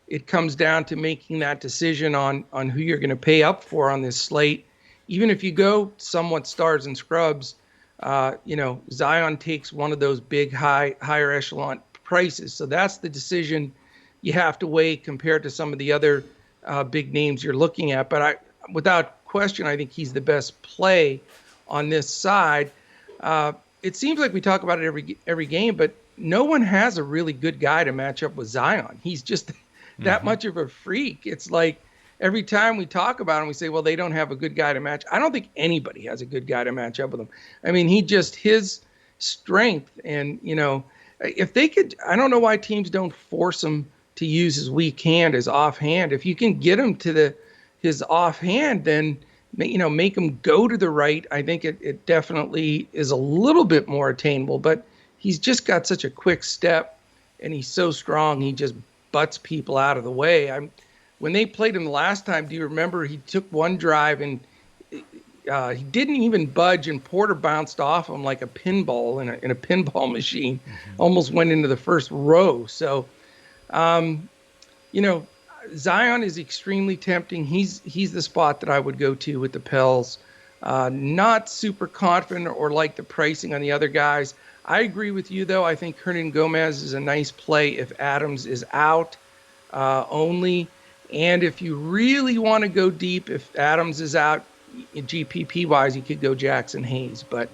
it comes down to making that decision on who you're going to pay up for on this slate. Even if you go somewhat stars and scrubs, Zion takes one of those big higher echelon prices. So that's the decision you have to weigh compared to some of the other big names you're looking at. But without question, I think he's the best play on this side. It seems like we talk about it every game, but no one has a really good guy to match up with Zion. He's just that much of a freak. It's like every time we talk about him, we say, well, they don't have a good guy to match. I don't think anybody has a good guy to match up with him. I mean, his strength and, if they could, I don't know why teams don't force him to use his weak hand, his offhand. If you can get him to his offhand, then, make him go to the right. I think it definitely is a little bit more attainable, but he's just got such a quick step and he's so strong. He just butts people out of the way. When they played him the last time, do you remember he took one drive and he didn't even budge and Porter bounced off him like a pinball in a pinball machine, almost went into the first row. So, Zion is extremely tempting. He's the spot that I would go to with the Pels. Not super confident or like the pricing on the other guys. I agree with you, though. I think Hernan Gomez is a nice play if Adams is out only. And if you really want to go deep, if Adams is out, GPP-wise, you could go Jackson Hayes. But,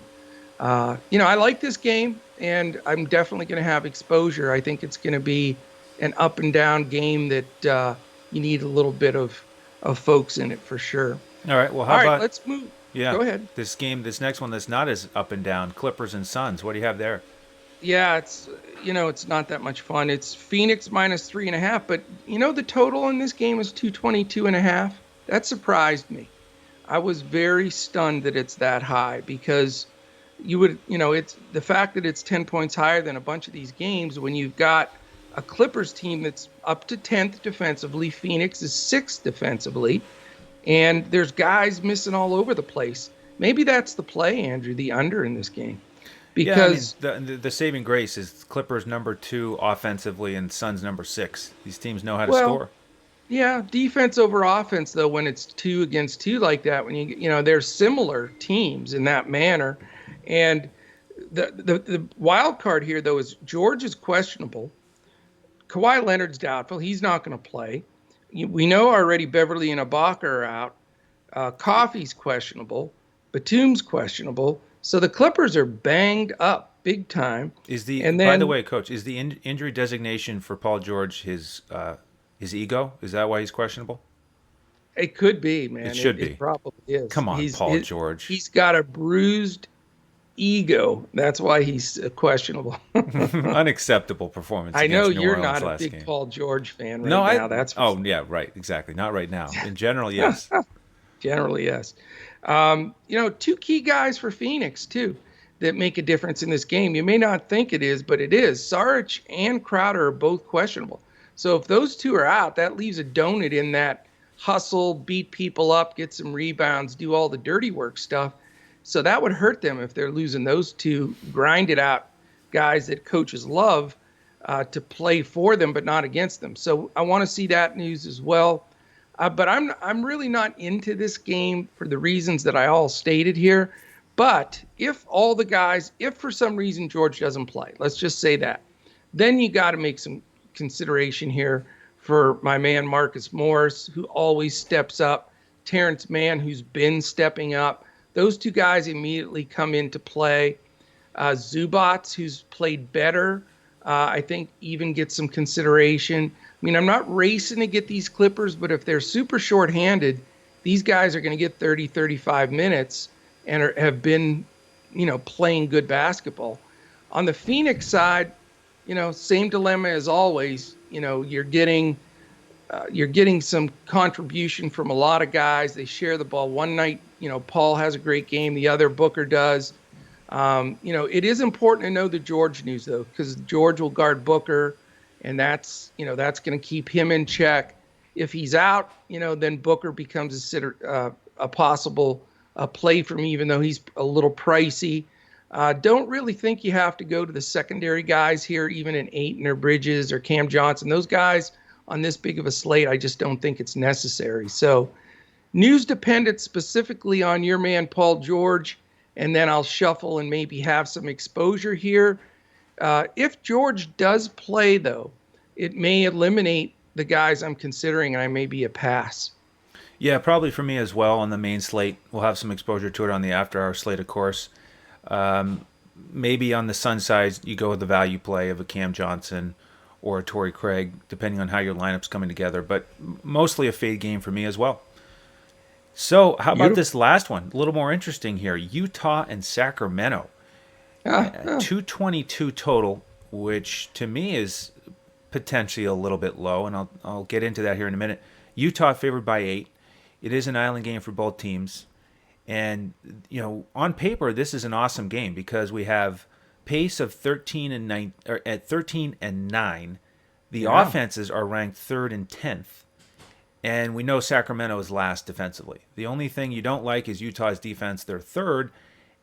I like this game, and I'm definitely going to have exposure. I think it's going to be an up-and-down game that you need a little bit of folks in it for sure. All right, well, how about... let's move. Yeah, go ahead. This next one that's not as up and down, Clippers and Suns. What do you have there? Yeah, it's not that much fun. It's Phoenix minus 3.5, but the total in this game is 222.5. That surprised me. I was very stunned that it's that high because it's the fact that it's 10 points higher than a bunch of these games when you've got a Clippers team that's up to 10th defensively. Phoenix is 6th defensively, and there's guys missing all over the place. Maybe that's the play, Andrew, the under in this game. Because the saving grace is Clippers number 2 offensively and Suns number 6. These teams know how to score. Yeah, defense over offense, though, when it's 2 against 2 like that, when they're similar teams in that manner. And the wild card here, though, is George is questionable. Kawhi Leonard's doubtful. He's not going to play. We know already Beverly and Ibaka are out. Coffey's questionable. Batum's questionable. So the Clippers are banged up big time. By the way, Coach, is the injury designation for Paul George his ego? Is that why he's questionable? It could be, man. It should be. It probably is. Come on, Paul George. He's got a bruised ego. That's why he's questionable. Unacceptable performance. I know New you're Orleans not a big game. Paul George fan now. Yeah, right. Exactly. Not right now. In general, yes. Generally, yes. 2 key guys for Phoenix, too, that make a difference in this game. You may not think it is, but it is. Saric and Crowder are both questionable. So if those 2 are out, that leaves a donut in that hustle, beat people up, get some rebounds, do all the dirty work stuff. So that would hurt them if they're losing those 2 grinded out guys that coaches love to play for them, but not against them. So I want to see that news as well. But I'm really not into this game for the reasons that I all stated here. But if for some reason George doesn't play, let's just say that, then you got to make some consideration here for my man Marcus Morris, who always steps up, Terrence Mann, who's been stepping up. Those 2 guys immediately come into play. Zubats, who's played better, I think even gets some consideration. I mean, I'm not racing to get these Clippers, but if they're super shorthanded, these guys are going to get 30, 35 minutes and have been, playing good basketball. On the Phoenix side, same dilemma as always. You're getting some contribution from a lot of guys. They share the ball. One night, Paul has a great game. The other, Booker does. It is important to know the George news, though, because George will guard Booker, and that's going to keep him in check. If he's out, then Booker becomes a possible play for me, even though he's a little pricey. Don't really think you have to go to the secondary guys here, even in Ayton or Bridges or Cam Johnson. Those guys on this big of a slate, I just don't think it's necessary. So news dependent specifically on your man, Paul George, and then I'll shuffle and maybe have some exposure here. If George does play, though, it may eliminate the guys I'm considering, and I may be a pass. Yeah, probably for me as well on the main slate. We'll have some exposure to it on the after hour slate, of course. Maybe on the Sun side, you go with the value play of a Cam Johnson or a Torrey Craig, depending on how your lineup's coming together. But mostly a fade game for me as well. So how about this last one? A little more interesting here. Utah and Sacramento. 222 total, which to me is potentially a little bit low, and I'll get into that here in a minute. Utah favored by 8. It is an island game for both teams. And, on paper, this is an awesome game because we have pace of 13 and 9, or at 13 and 9. The offenses are ranked 3rd and 10th. And we know Sacramento is last defensively. The only thing you don't like is Utah's defense. They're 3rd.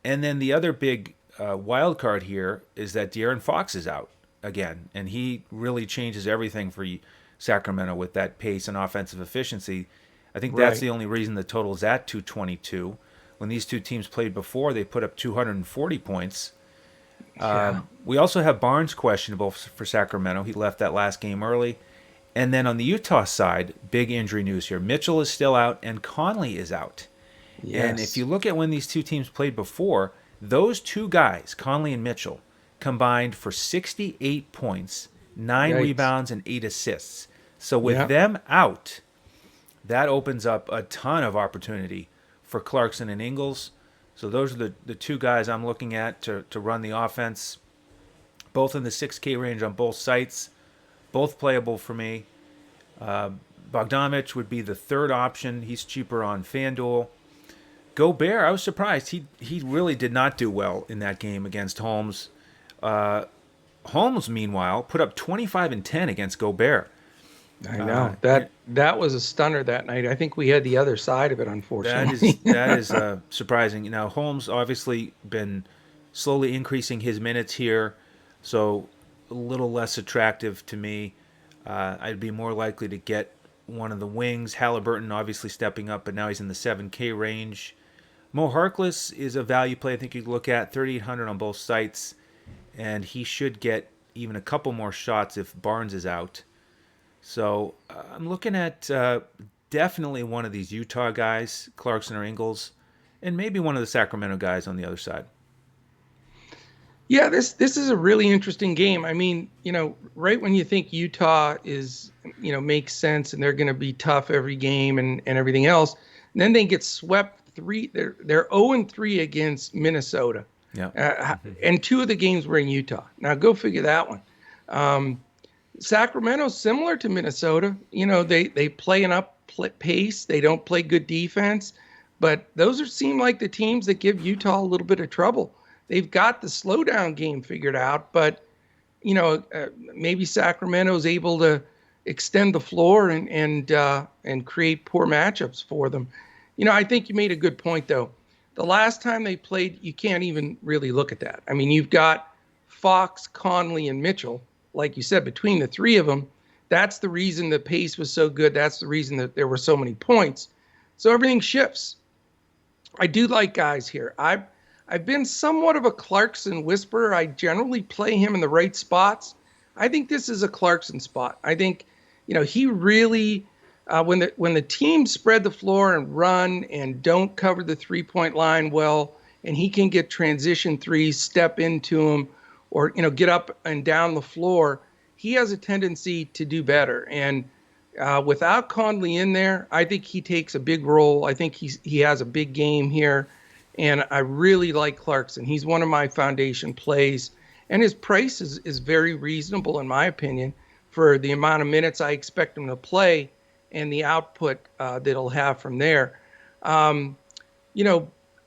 And then the other big wild card here is that De'Aaron Fox is out again. And he really changes everything for Sacramento with that pace and offensive efficiency. I think that's the only reason the total is at 222. When these two teams played before, they put up 240 points. We also have Barnes questionable for Sacramento. He left that last game early. And then on the Utah side, big injury news here. Mitchell is still out and Conley is out. Yes. And if you look at when these two teams played before, those two guys, Conley and Mitchell, combined for 68 points, 9 rebounds, and 8 assists. So with them out, that opens up a ton of opportunity for Clarkson and Ingles. So those are the two guys I'm looking at to run the offense, both in the 6K range on both sites, both playable for me. Bogdanovich would be the third option. He's cheaper on FanDuel. Gobert, I was surprised. He really did not do well in that game against Holmes. Holmes, meanwhile, put up 25 and 10 against Gobert. I know. That was a stunner that night. I think we had the other side of it, unfortunately. That is surprising. Now, Holmes obviously been slowly increasing his minutes here, so a little less attractive to me. I'd be more likely to get one of the wings. Halliburton obviously stepping up, but now he's in the 7K range. Mo Harkless is a value play I think you could look at, 3,800 on both sites, and he should get even a couple more shots if Barnes is out. So I'm looking at definitely one of these Utah guys, Clarkson or Ingles, and maybe one of the Sacramento guys on the other side. Yeah, this is a really interesting game. I mean, right when you think Utah is, makes sense and they're going to be tough every game and everything else, and then they get swept they're 0-3 against Minnesota. Yeah. And 2 of the games were in Utah. Now go figure that one. Sacramento's similar to Minnesota. They play an up pace. They don't play good defense, but those seem like the teams that give Utah a little bit of trouble. They've got the slowdown game figured out, but maybe Sacramento's able to extend the floor and create poor matchups for them. I think you made a good point though. The last time they played, you can't even really look at that. I mean, you've got Fox, Conley, and Mitchell. Like you said, between the 3 of them, that's the reason the pace was so good. That's the reason that there were so many points. So everything shifts. I do like guys here. I've been somewhat of a Clarkson whisperer. I generally play him in the right spots. I think this is a Clarkson spot. I think, he really, when the team spread the floor and run and don't cover the 3-point line well, and he can get transition threes, step into them, or get up and down the floor, he has a tendency to do better. And without Conley in there, I think he takes a big role. I think he has a big game here, and I really like Clarkson. He's one of my foundation plays, and his price is very reasonable in my opinion for the amount of minutes I expect him to play and the output that he'll have from there.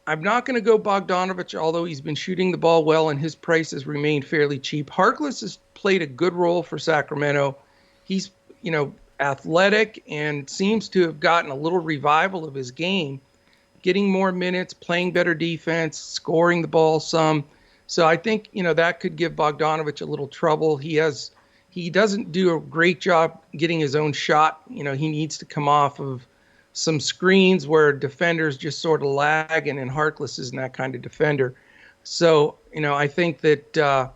I'm not going to go Bogdanovich, although he's been shooting the ball well and his price has remained fairly cheap. Harkless has played a good role for Sacramento. He's, athletic and seems to have gotten a little revival of his game, getting more minutes, playing better defense, scoring the ball some. So I think, that could give Bogdanovich a little trouble. He doesn't do a great job getting his own shot. He needs to come off of some screens where defenders just sort of lag, and Harkless isn't that kind of defender. So, I think that,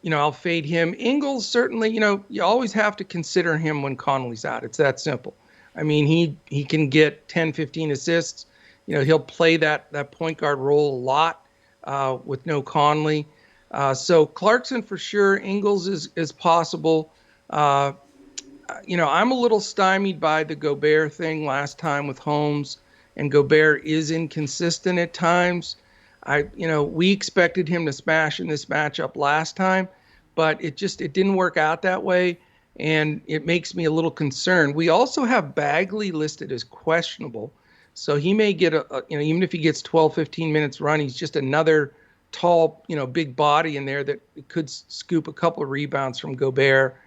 I'll fade him. Ingles, certainly, you always have to consider him when Conley's out. It's that simple. I mean, he can get 10, 15 assists. He'll play that point guard role a lot with no Conley. So Clarkson for sure. Ingles is possible. I'm a little stymied by the Gobert thing last time with Holmes, and Gobert is inconsistent at times. We expected him to smash in this matchup last time, but it didn't work out that way, and it makes me a little concerned. We also have Bagley listed as questionable, so he may get even if he gets 12, 15 minutes run, he's just another tall, big body in there that could scoop a couple of rebounds from Gobert.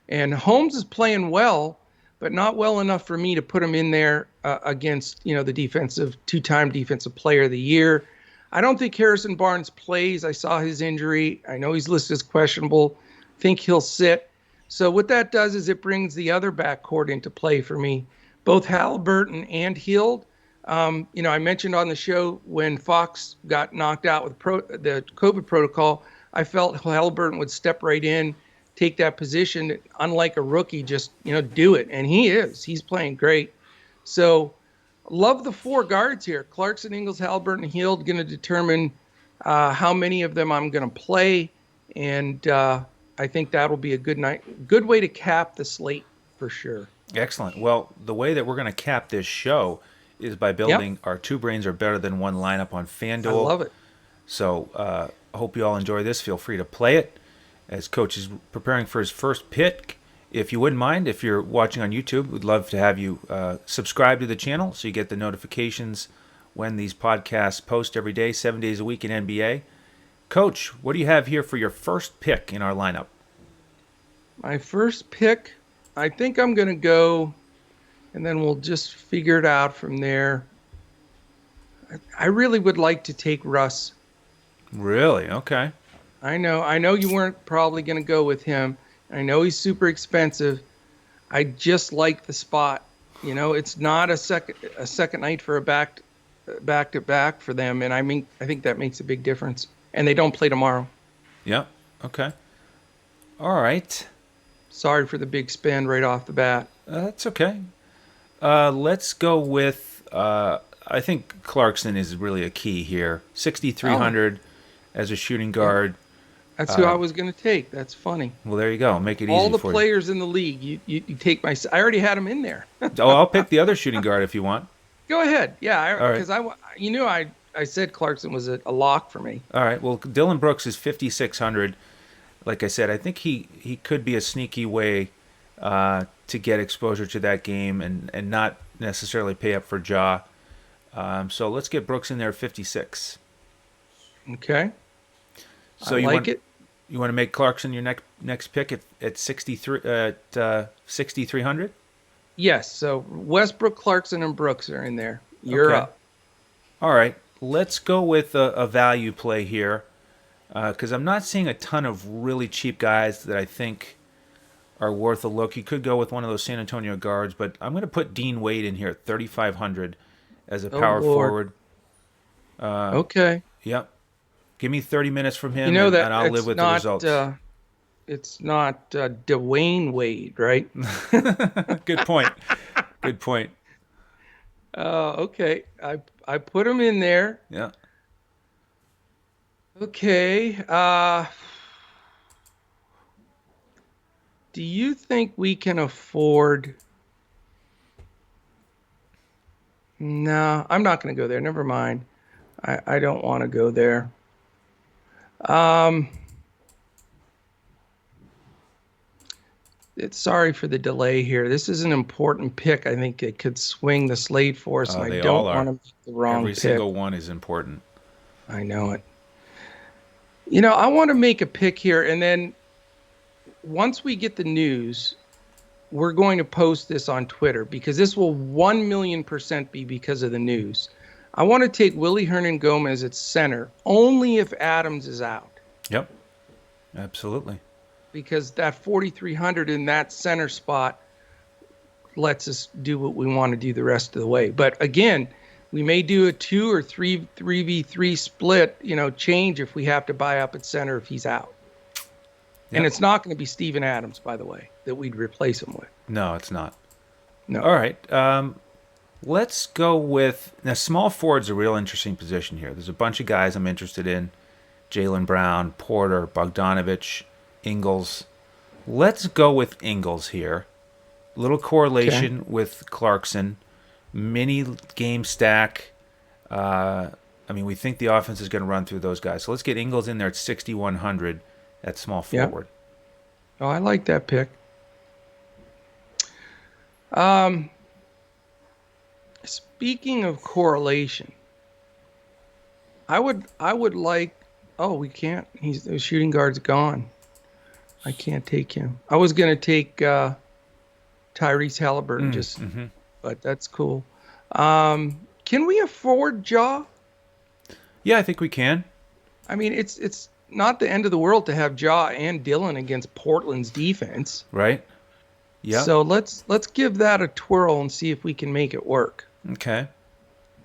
And Holmes is playing well, but not well enough for me to put him in there against, the two-time defensive player of the year. I don't think Harrison Barnes plays. I saw his injury. I know he's listed as questionable. Think he'll sit. So what that does is it brings the other backcourt into play for me. Both Halliburton and Hield. I mentioned on the show when Fox got knocked out with the COVID protocol, I felt Halliburton would step right in, take that position, unlike a rookie, just, do it. And he is. He's playing great. So love the four guards here. Clarkson, Ingles, Halliburton, Hield, going to determine how many of them I'm going to play. And I think that'll be a good way to cap the slate for sure. Excellent. Well, the way that we're going to cap this show is by building our Two Brains Are Better Than One lineup on FanDuel. I love it. So I hope you all enjoy this. Feel free to play it as Coach is preparing for his first pick. If you wouldn't mind, if you're watching on YouTube, we'd love to have you subscribe to the channel so you get the notifications when these podcasts post every day, 7 days a week in NBA. Coach, what do you have here for your first pick in our lineup? My first pick, I think I'm going to go, and then we'll just figure it out from there. I really would like to take Russ. Really? Okay. I know you weren't probably going to go with him. I know he's super expensive. I just like the spot. It's not a second night for a back to back for them, and I think that makes a big difference. And they don't play tomorrow. Yep. Okay. All right. Sorry for the big spend right off the bat. That's okay. Let's go with. I think Clarkson is really a key here. 6,300 as a shooting guard. That's who I was going to take. That's funny. Well, there you go. Make it easy All the for players in the league, you take my. I already had them in there. Oh, I'll pick the other shooting guard if you want. Go ahead. Yeah, because right. I said Clarkson was a lock for me. All right. Well, Dylan Brooks is 5,600. Like I said, I think he could be a sneaky way to get exposure to that game and not necessarily pay up for Ja. So let's get Brooks in there at 56. Okay. So I like it. You want to make Clarkson your next pick at 6,300? Yes. So Westbrook, Clarkson, and Brooks are in there. You're up. All right. Let's go with a value play here because I'm not seeing a ton of really cheap guys that I think are worth a look. You could go with one of those San Antonio guards, but I'm going to put Dean Wade in here at 3,500 as a power forward. Okay. Yep. Give me 30 minutes from him, and I'll live with the results. It's not Dwayne Wade, right? Good point. Good point. Okay. I put him in there. Yeah. Okay. Do you think we can afford... No, I'm not going to go there. Never mind. I don't want to go there. Sorry for the delay here. This is an important pick. I think it could swing the slate for us, and I don't want to make the wrong pick. Every single one is important. I know it. I want to make a pick here, and then once we get the news, we're going to post this on Twitter because this will 1,000,000% be because of the news. I want to take Willie Hernan Gomez at center only if Adams is out, Yep, absolutely. because that 4,300 in that center spot lets us do what we want to do the rest of the way. But again, we may do a 2 or 3v3 split, change if we have to buy up at center if he's out. Yep. And it's not going to be Steven Adams, by the way, that we'd replace him with. No, it's not. No. All right. Let's go with now. Small forward's a real interesting position here. There's a bunch of guys I'm interested in: Jaylen Brown, Porter, Bogdanovich, Ingles. Let's go with Ingles here. Little correlation with Clarkson. Mini game stack. We think the offense is going to run through those guys. So let's get Ingles in there at 6,100 at small forward. Yeah. Oh, I like that pick. Speaking of correlation, I would like. Oh, we can't. The shooting guard's gone. I can't take him. I was gonna take Tyrese Halliburton, but that's cool. Can we afford Ja? Yeah, I think we can. I mean, it's not the end of the world to have Ja and Dillon against Portland's defense, right? Yeah. So let's give that a twirl and see if we can make it work. Okay.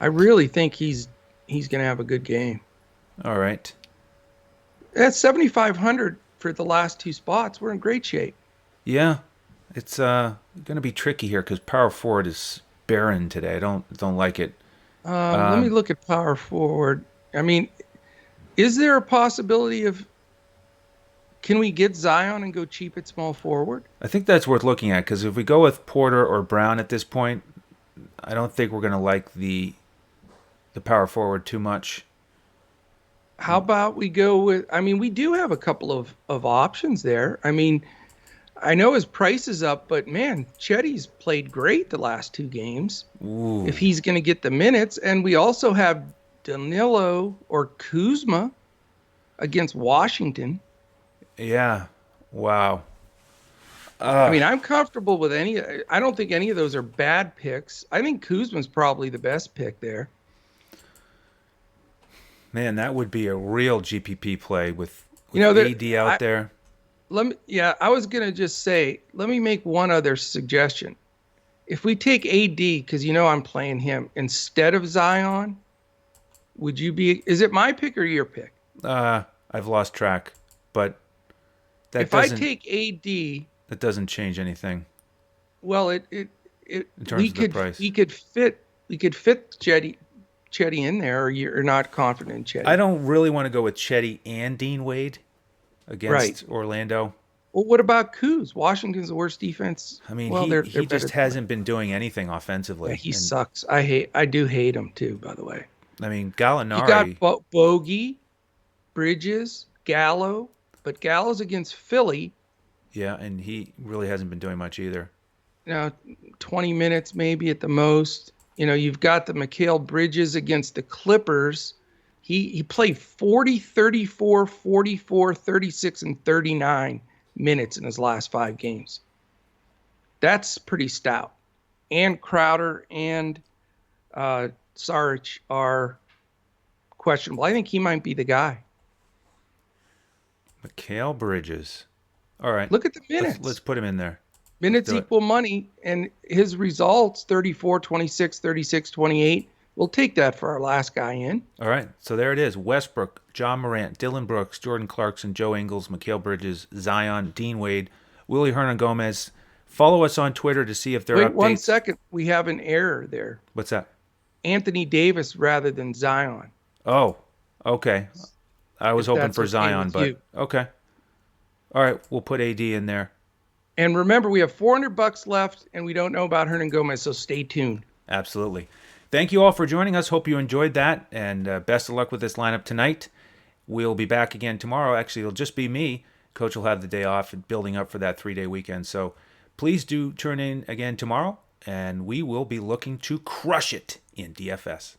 I really think he's gonna have a good game. All right. At 7,500 for the last two spots, we're in great shape. Yeah, it's going to be tricky here because power forward is barren today. I don't like it. Let me look at power forward. I mean, is there a possibility of? Can we get Zion and go cheap at small forward? I think that's worth looking at because if we go with Porter or Brown at this point, I don't think we're going to like the power forward too much. How about we go with? I mean, we do have a couple of options there. I mean, I know his price is up, but man, Chetty's played great the last two games. Ooh. If he's going to get the minutes, and we also have Danilo or Kuzma against Washington. Yeah. Wow. I mean, I'm comfortable with any. I don't think any of those are bad picks. I think Kuzma's probably the best pick there. Man, that would be a real GPP play with AD out there. I was going to just say, let me make one other suggestion. If we take AD, because I'm playing him, instead of Zion, is it my pick or your pick? I've lost track, but if I take AD, that doesn't change anything. Well, in terms of the price. we could fit Chetty in there, or you're not confident in Chetty? I don't really want to go with Chetty and Dean Wade against Orlando. Well, what about Kuz? Washington's the worst defense. I mean, he just hasn't been doing anything offensively. Yeah, he sucks. I do hate him too, by the way. I mean, Gallinari. You got Bogey, Bridges, Gallo, but Gallo's against Philly. Yeah, and he really hasn't been doing much either. 20 minutes maybe at the most. You've got the Mikal Bridges against the Clippers. He played 40, 34, 44, 36, and 39 minutes in his last 5 games. That's pretty stout. And Crowder and Saric are questionable. I think he might be the guy. Mikal Bridges. All right. Look at the minutes. Let's put him in there. Minutes equal money, and his results, 34, 26, 36, 28. We'll take that for our last guy in. All right. So there it is. Westbrook, John Morant, Dylan Brooks, Jordan Clarkson, Joe Ingles, Mikal Bridges, Zion, Dean Wade, Willie Hernan Gomez. Follow us on Twitter to see if there are updates. 1 second. We have an error there. What's that? Anthony Davis rather than Zion. Oh, okay. I was hoping for Zion, but okay. All right. We'll put AD in there. And remember, we have $400 left, and we don't know about Hernan Gomez, so stay tuned. Absolutely. Thank you all for joining us. Hope you enjoyed that, and best of luck with this lineup tonight. We'll be back again tomorrow. Actually, it'll just be me. Coach will have the day off and building up for that 3-day weekend. So please do turn in again tomorrow, and we will be looking to crush it in DFS.